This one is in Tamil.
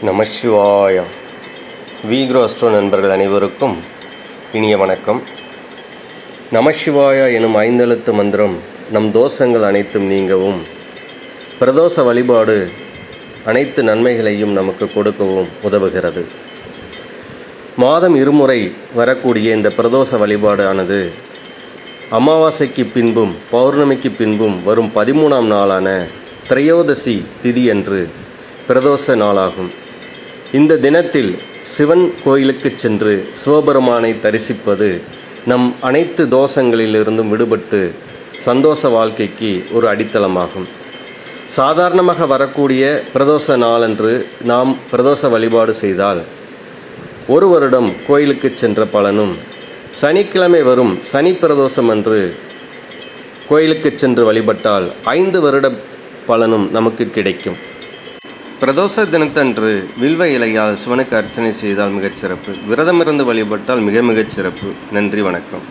நமசிவாய. வீக்ரோ அஸ்ட்ரோ நண்பர்கள் அனைவருக்கும் இனிய வணக்கம். நமசிவாய எனும் ஐந்தெழுத்து மந்திரம் நம் தோஷங்கள் அனைத்தும் நீங்கவும், பிரதோஷ வழிபாடு அனைத்து நன்மைகளையும் நமக்கு கொடுக்கவும் உதவுகிறது. மாதம் இருமுறை வரக்கூடிய இந்த பிரதோஷ வழிபாடு ஆனது அமாவாசைக்கு பின்பும் பௌர்ணமிக்கு பின்பும் வரும் 13ஆம் நாளான திரையோதசி திதி அன்று பிரதோஷ நாளாகும். இந்த தினத்தில் சிவன் கோயிலுக்கு சென்று சிவபெருமானை தரிசிப்பது நம் அனைத்து தோஷங்களிலிருந்தும் விடுபட்டு சந்தோஷ வாழ்க்கைக்கு ஒரு அடித்தளமாகும். சாதாரணமாக வரக்கூடிய பிரதோஷ நாளன்று நாம் பிரதோஷ வழிபாடு செய்தால் ஒரு வருடம் கோயிலுக்கு சென்ற பலனும், சனிக்கிழமை வரும் சனி பிரதோஷம் அன்று கோயிலுக்கு சென்று வழிபட்டால் 5 வருட பலனும் நமக்கு கிடைக்கும். பிரதோஷ தினத்தன்று வில்வ இலையால் சிவனுக்கு அர்ச்சனை செய்தால் மிகச்சிறப்பு. விரதமிருந்து வழிபட்டால் மிகச் சிறப்பு. நன்றி, வணக்கம்.